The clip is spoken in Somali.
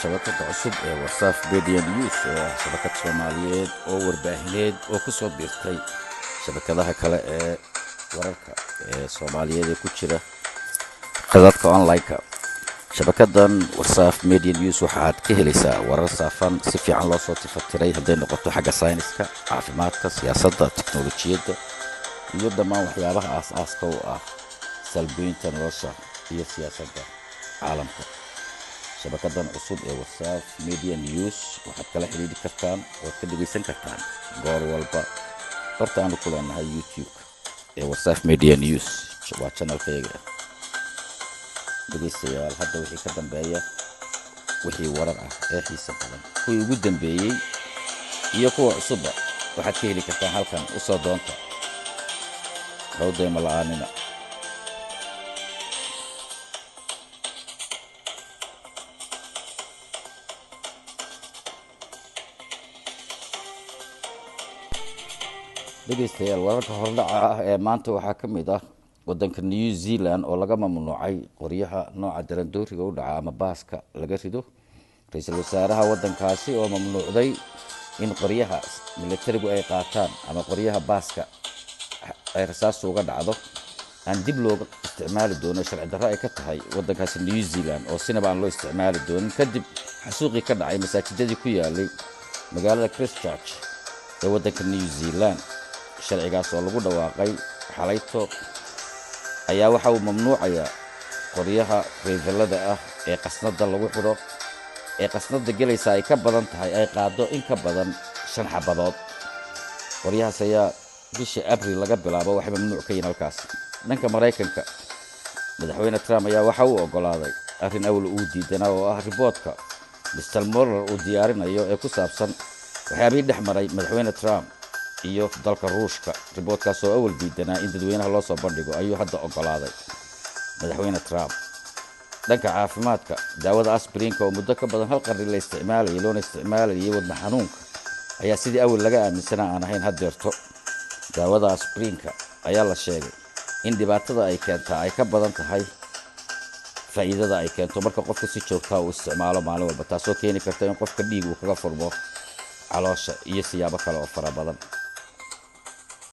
shabakada cusub ee WhatsApp Media News oo shabakad Soomaaliyeed oo warbaahineed oo ku soo biirtay shabakadaha kale ee wararka ee Soomaaliyeed ee ku jira qadadka online-ka. shabakadan WhatsApp Media News waxaad ka helaysaa warar saafan si fiican loo soo tifatiray hadday noqoto xagga sayniska, caafimaadka, siyaasadda, tiknoolajiyadda iyo dhammaan waxyaabaha aas-aaska u ah salbiinta nolosha iyo siyaasadda caalamka. shabakadan cusub ee WhatsApp Media News waxaad kala xiriiri kartaan oo ka dhageysan kartaan goor walba barta aanu ku leenahay YouTube ee WhatsApp Media News. waa channelkayga. dhegeystayaal, hadda wixii ka dambeeya wixii warar ah ee xiiso badan kuwii ugu dambeeyey iyo kuwa cusubba waxaad ka heli kartaan halkan u soo doonta hawdayma la'aanina. dhegeystayaal, wararka hordhaca ah ee maanta waxaa ka mid ah waddanka New Zealand oo laga mamnuucay qoryaha nooca darandooriga u dhaca ama baaska laga rido. ra-iisul wasaaraha waddankaasi oo mamnuucday in qoryaha militarigu ay qaataan ama qoryaha baaska ay rasaastu uga dhacdo aan dib looga isticmaali doono, sharci darro ay ka tahay waddankaasi New Zealand oo sinaba aan loo isticmaali doonin kadib xasuuqii ka dhacay masaajidadii ku yaalay magaalada Christchurch ee waddanka New Zealand. sharcigaas oo lagu dhawaaqay xalayto ayaa waxa uu mamnuucayaa qoryaha reefalada ah ee qasnada lagu xidho ee qasnada gelaysa ay ka badan tahay ay qaado in ka badan 5 xabadood. qoryahaas ayaa bishii Abriil laga bilaabo waxay mamnuuc ka yihiin halkaas. dhanka Mareykanka, madaxweyne Trump ayaa waxa uu ogolaaday arrin awal uu diidanaa oo ah riboodka Mr. Mueller uu diyaarinayo ee ku saabsan waxyaabihii dhex maray madaxweyne Trump iyo dalka Ruushka. riboodkaas oo awal diidanaa in dadweynaha loo soo bandhigo ayuu hadda ogolaaday madaxweyne Trump. dhanka caafimaadka, daawada aspirinka oo muddo ka badan 1 qarni la isticmaalayay loona isticmaalayay wadna xanuunka ayaa sidii awal laga aaminsanaa aan ahayn haddeerto. daawada aspirinka ayaa la sheegay in dhibaatada ay keentaa ay ka badan tahay faa'iidada ay keento marka qofku si joogto ah u isticmaalo maalin walba, taasoo keeni karta in qofka dhiig uu kaga furmo caloosha iyo siyaabo kale oo fara badan.